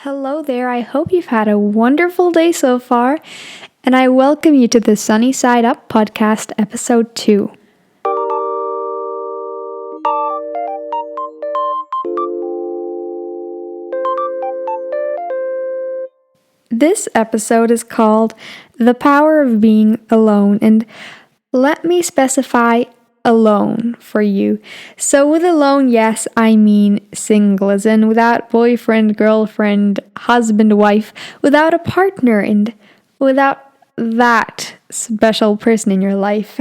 Hello there. I hope you've had a wonderful day so far, and I welcome you to the Sunny Side Up podcast, episode 2. This episode is called The Power of Being Alone, and let me specify alone for you. So with alone, yes, I mean single, as in without boyfriend, girlfriend, husband, wife, without a partner, and without that special person in your life.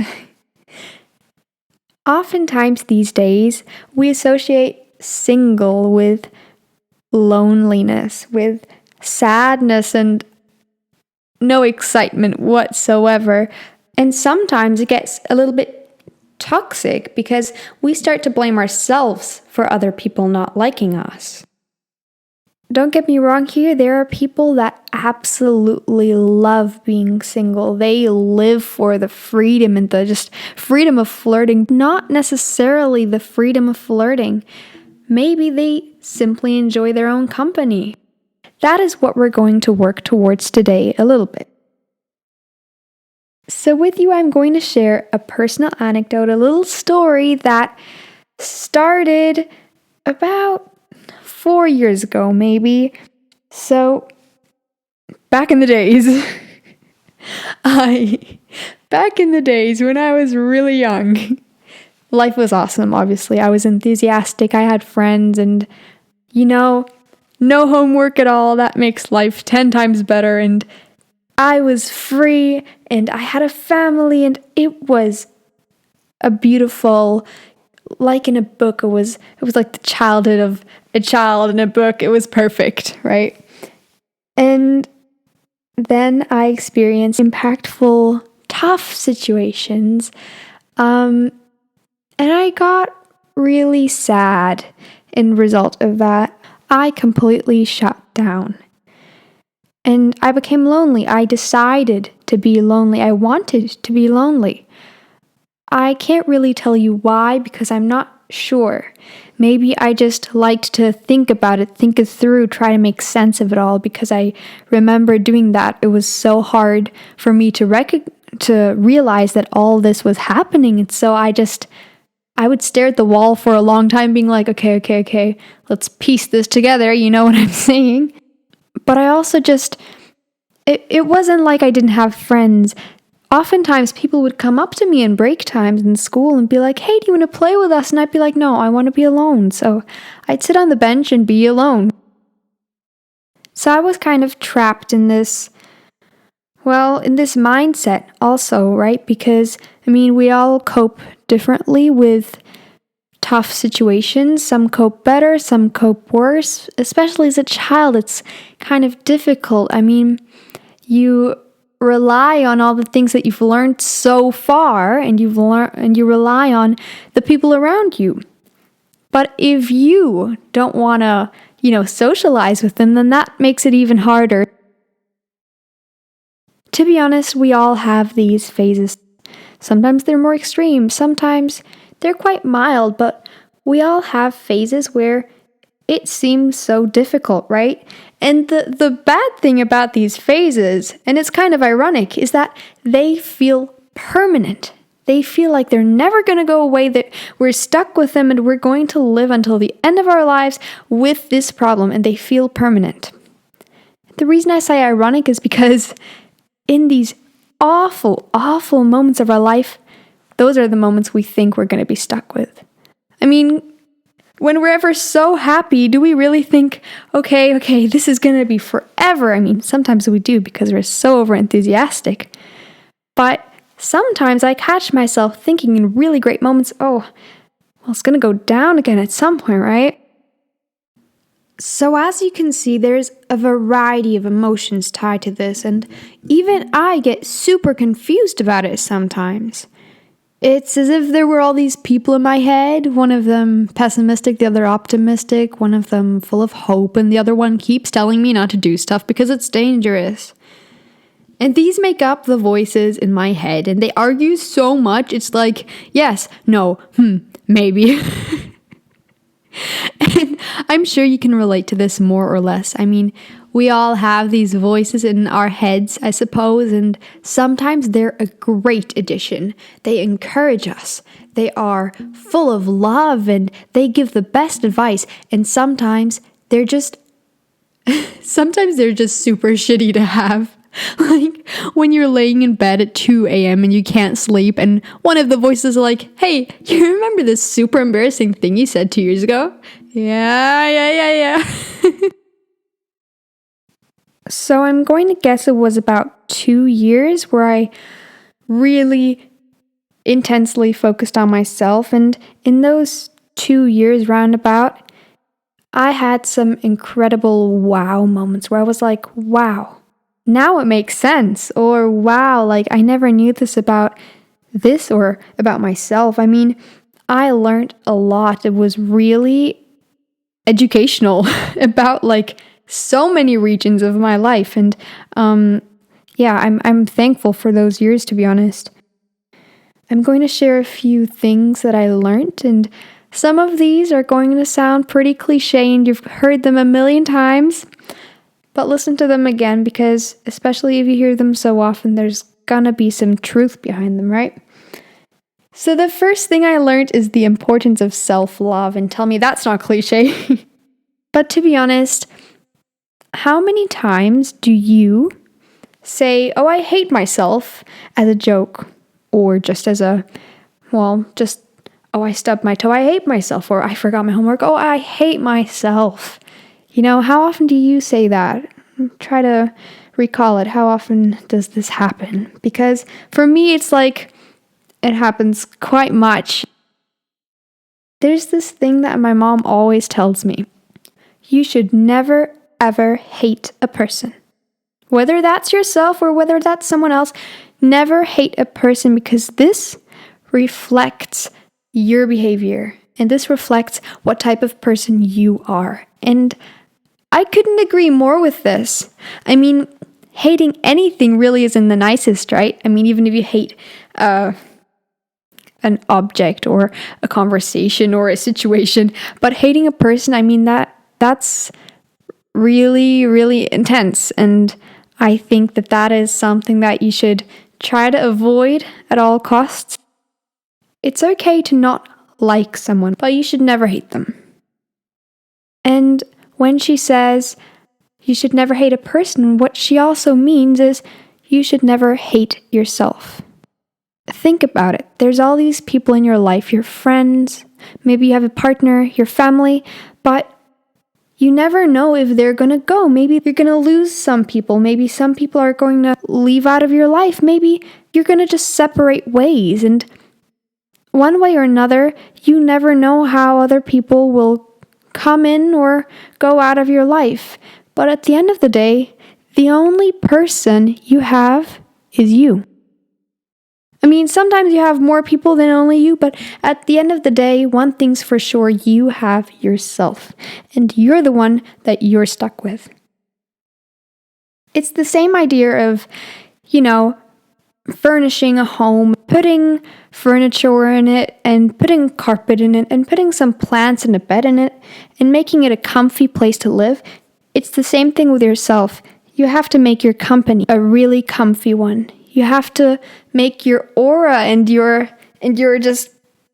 Oftentimes these days, we associate single with loneliness, with sadness, and no excitement whatsoever. And sometimes it gets a little bit toxic because we start to blame ourselves for other people not liking us. Don't get me wrong here, there are people that absolutely love being single. They live for the freedom and the just freedom of flirting, not necessarily the freedom of flirting. Maybe they simply enjoy their own company. That is what we're going to work towards today a little bit. So with you, I'm going to share a personal anecdote, a little story that started about 4 years ago, maybe. So, back in the days, when I was really young, life was awesome, obviously. I was enthusiastic, I had friends, and, no homework at all. That makes life 10 times better, and I was free, and I had a family, and it was a beautiful, like in a book, it was like the childhood of a child in a book. It was perfect, right? And then I experienced impactful, tough situations, and I got really sad in result of that. I completely shut down. And I became lonely. I decided to be lonely. I wanted to be lonely. I can't really tell you why because I'm not sure. Maybe I just liked to think about it, think it through, try to make sense of it all because I remember doing that. It was so hard for me to realize that all this was happening. And so I would stare at the wall for a long time being like, okay, let's piece this together. You know what I'm saying? But I also it wasn't like I didn't have friends. Oftentimes people would come up to me in break times in school and be like, hey, do you want to play with us? And I'd be like, no, I want to be alone. So I'd sit on the bench and be alone. So I was kind of trapped in this mindset also, right? Because, we all cope differently with tough situations. Some cope better, some cope worse. Especially as a child, it's kind of difficult. You rely on all the things that you've learned so far, and you rely on the people around you. But if you don't want to, socialize with them, then that makes it even harder. To be honest, we all have these phases. Sometimes they're more extreme, sometimes they're quite mild, but we all have phases where it seems so difficult, right? And the bad thing about these phases, and it's kind of ironic, is that they feel permanent. They feel like they're never going to go away, that we're stuck with them and we're going to live until the end of our lives with this problem, and they feel permanent. The reason I say ironic is because in these awful, awful moments of our life, those are the moments we think we're going to be stuck with. When we're ever so happy, do we really think, okay, this is going to be forever? Sometimes we do because we're so over-enthusiastic. But sometimes I catch myself thinking in really great moments, it's going to go down again at some point, right? So as you can see, there's a variety of emotions tied to this, and even I get super confused about it sometimes. It's as if there were all these people in my head, one of them pessimistic, the other optimistic, one of them full of hope, and the other one keeps telling me not to do stuff because it's dangerous. And these make up the voices in my head, and they argue so much, it's like, yes, no, maybe. And I'm sure you can relate to this more or less. I mean, we all have these voices in our heads, I suppose, and sometimes they're a great addition. They encourage us. They are full of love and they give the best advice. And sometimes they're just super shitty to have. Like when you're laying in bed at 2 a.m. and you can't sleep, and one of the voices are like, hey, you remember this super embarrassing thing you said 2 years ago? Yeah. So I'm going to guess it was about 2 years where I really intensely focused on myself. And in those 2 years roundabout, I had some incredible wow moments where I was like, wow, now it makes sense. Or wow, like I never knew this about this or about myself. I mean, I learned a lot. It was really educational about like so many regions of my life. And I'm thankful for those years, to be honest. I'm going to share a few things that I learned, and some of these are going to sound pretty cliche and you've heard them a million times, but listen to them again because, especially if you hear them so often, there's gonna be some truth behind them, right? So the first thing I learned is the importance of self-love, and tell me that's not cliche. But to be honest, how many times do you say, oh, I hate myself as a joke, or just as oh, I stubbed my toe, I hate myself, or I forgot my homework, oh, I hate myself. You know, how often do you say that? Try to recall it. How often does this happen? Because for me, it's like it happens quite much. There's this thing that my mom always tells me. You should never, ever hate a person. Whether that's yourself or whether that's someone else, never hate a person because this reflects your behavior and this reflects what type of person you are. And I couldn't agree more with this. I mean, hating anything really isn't the nicest, right? I mean, even if you hate an object or a conversation or a situation, but hating a person, I mean, that's really, really intense. And I think that is something that you should try to avoid at all costs. It's okay to not like someone, but you should never hate them. And when she says you should never hate a person, what she also means is you should never hate yourself. Think about it. There's all these people in your life, your friends, maybe you have a partner, your family, but you never know if they're going to go. Maybe you're going to lose some people. Maybe some people are going to leave out of your life. Maybe you're going to just separate ways. And one way or another, you never know how other people will come in or go out of your life. But at the end of the day, the only person you have is you. I mean, sometimes you have more people than only you, but at the end of the day, one thing's for sure, you have yourself, and you're the one that you're stuck with. It's the same idea of, furnishing a home, putting furniture in it, and putting carpet in it, and putting some plants and a bed in it, and making it a comfy place to live. It's the same thing with yourself. You have to make your company a really comfy one. You have to make your aura and your just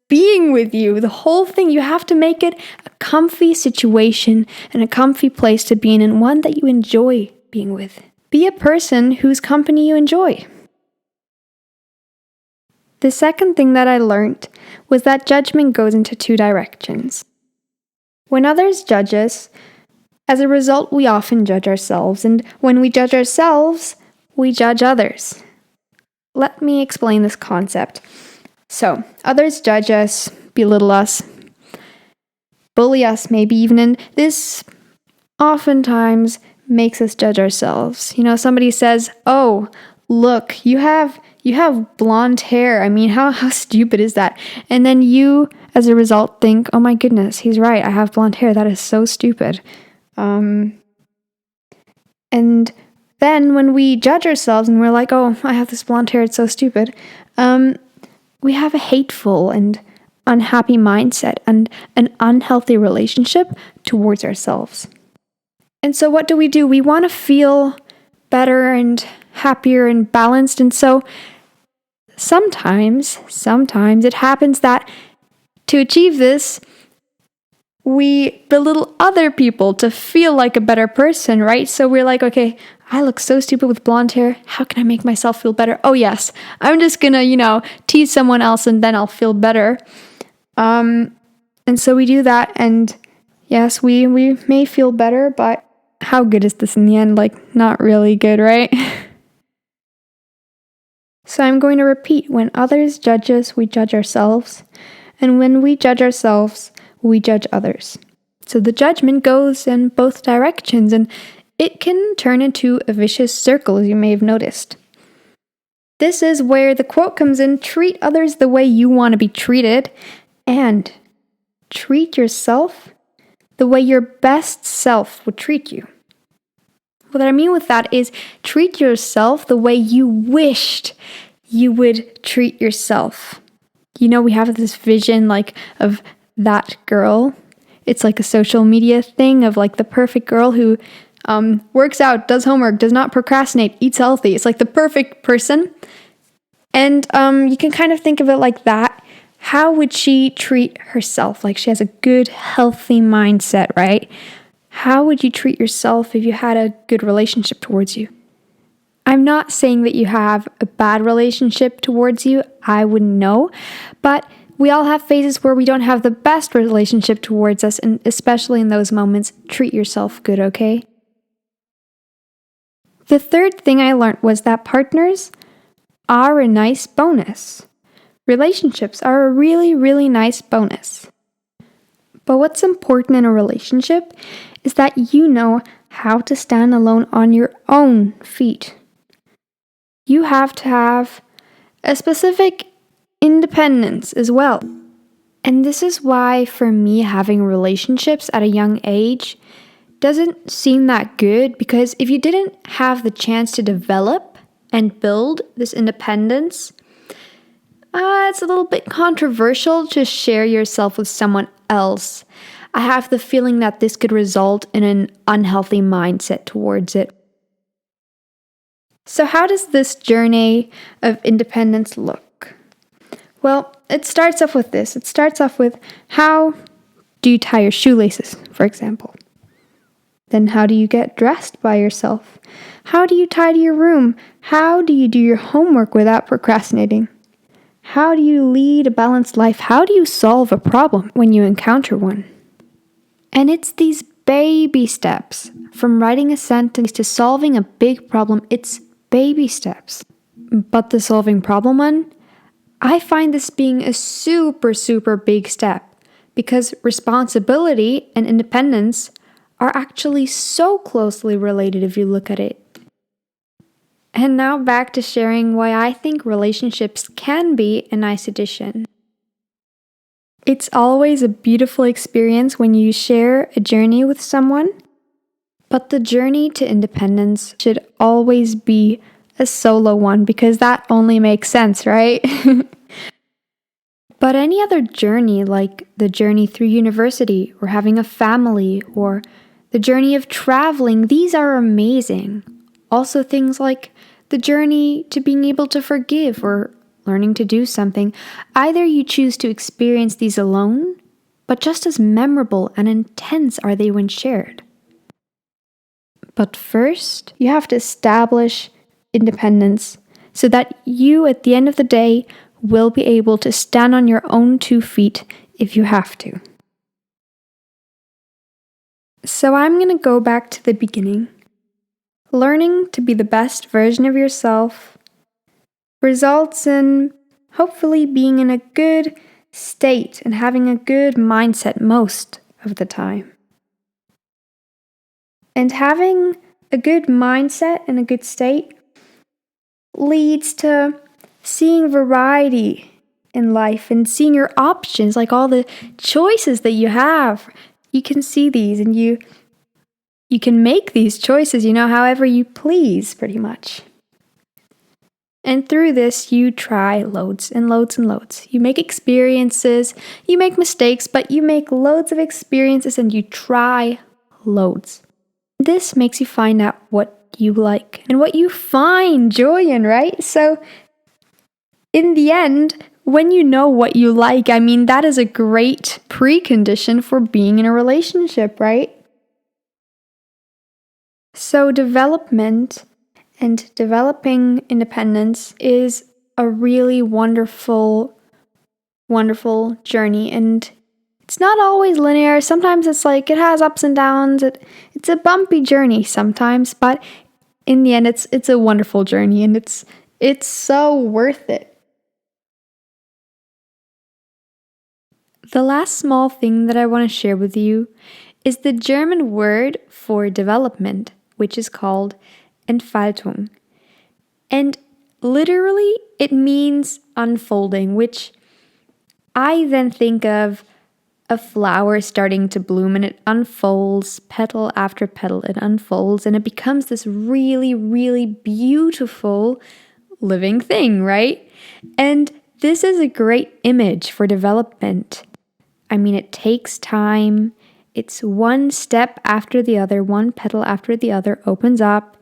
being with you, the whole thing, you have to make it a comfy situation and a comfy place to be in, and one that you enjoy being with. Be a person whose company you enjoy. The second thing that I learned was that judgment goes into two directions. When others judge us, as a result, we often judge ourselves, and when we judge ourselves, we judge others. Let me explain this concept. So, others judge us, belittle us, bully us maybe even, and this oftentimes makes us judge ourselves. Somebody says, oh, look, you have blonde hair. I mean, how stupid is that? And then you, as a result, think, oh my goodness, he's right, I have blonde hair. That is so stupid. And then when we judge ourselves and we're like, oh, I have this blonde hair, it's so stupid, we have a hateful and unhappy mindset and an unhealthy relationship towards ourselves. And so what do? We want to feel better and happier and balanced. And so sometimes it happens that to achieve this, we belittle other people to feel like a better person, right? So we're like, okay, I look so stupid with blonde hair. How can I make myself feel better? Oh yes, I'm just gonna, tease someone else and then I'll feel better. And so we do that, and yes, we may feel better, but how good is this in the end? Like, not really good, right? So I'm going to repeat, when others judge us, we judge ourselves. And when we judge ourselves, we judge others. So the judgment goes in both directions, and it can turn into a vicious circle, as you may have noticed. This is where the quote comes in: treat others the way you want to be treated, and treat yourself the way your best self would treat you. What I mean with that is treat yourself the way you wished you would treat yourself. We have this vision of that girl. It's like a social media thing of the perfect girl who works out, does homework, does not procrastinate, eats healthy. It's like the perfect person. And you can kind of think of it like that. How would she treat herself? Like, she has a good, healthy mindset, right? How would you treat yourself if you had a good relationship towards you? I'm not saying that you have a bad relationship towards you. I wouldn't know. But we all have phases where we don't have the best relationship towards us, and especially in those moments, treat yourself good, okay? The third thing I learned was that partners are a nice bonus. Relationships are a really, really nice bonus. But what's important in a relationship is that you know how to stand alone on your own feet. You have to have a specific independence as well. And this is why, for me, having relationships at a young age doesn't seem that good, because if you didn't have the chance to develop and build this independence, it's a little bit controversial to share yourself with someone else. I have the feeling that this could result in an unhealthy mindset towards it. So how does this journey of independence look? Well, it starts off with this. It starts off with, how do you tie your shoelaces, for example? Then how do you get dressed by yourself? How do you tidy your room? How do you do your homework without procrastinating? How do you lead a balanced life? How do you solve a problem when you encounter one? And it's these baby steps, from writing a sentence to solving a big problem. It's baby steps. But the solving problem one, I find this being a super, super big step, because responsibility and independence are actually so closely related if you look at it. And now back to sharing why I think relationships can be a nice addition. It's always a beautiful experience when you share a journey with someone, but the journey to independence should always be a solo one, because that only makes sense, right? But any other journey, like the journey through university or having a family or the journey of traveling, these are amazing. Also things like the journey to being able to forgive or learning to do something. Either you choose to experience these alone, but just as memorable and intense are they when shared. But first, you have to establish independence so that you, at the end of the day, will be able to stand on your own 2 feet if you have to. So I'm going to go back to the beginning. Learning to be the best version of yourself results in hopefully being in a good state and having a good mindset most of the time. And having a good mindset and a good state leads to seeing variety in life and seeing your options, like all the choices that you have. You can see these and you can make these choices, however you please, pretty much. And through this, you try loads and loads and loads. You make experiences, you make mistakes, but you make loads of experiences and you try loads. This makes you find out what you like and what you find joy in, right? So, in the end, when you know what you like, that is a great precondition for being in a relationship, right? So, development and developing independence is a really wonderful, wonderful journey. And it's not always linear. Sometimes it's like it has ups and downs. It's a bumpy journey sometimes, but in the end, it's a wonderful journey, and it's so worth it. The last small thing that I want to share with you is the German word for development, which is called Entfaltung. And literally, it means unfolding, which I then think of a flower starting to bloom and it unfolds petal after petal. It unfolds and it becomes this really, really beautiful living thing, right? And this is a great image for development. It takes time. It's one step after the other, one petal after the other opens up.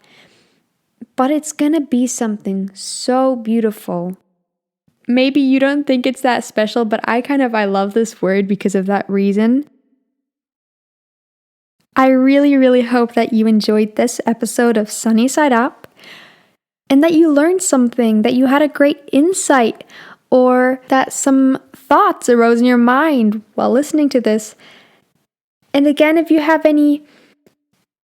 But it's gonna be something so beautiful. Maybe you don't think it's that special, but I love this word because of that reason. I really, really hope that you enjoyed this episode of Sunny Side Up and that you learned something, that you had a great insight, or that some thoughts arose in your mind while listening to this. And again, if you have any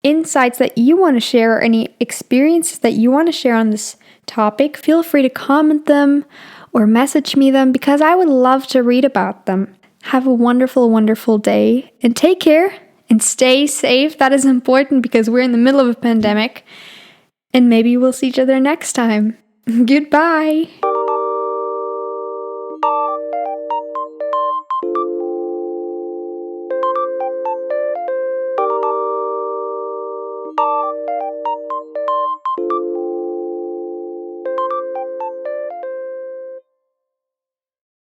insights that you want to share or any experiences that you want to share on this topic, feel free to comment them or message me them because I would love to read about them. Have a wonderful, wonderful day and take care and stay safe. That is important because we're in the middle of a pandemic and maybe we'll see each other next time. Goodbye.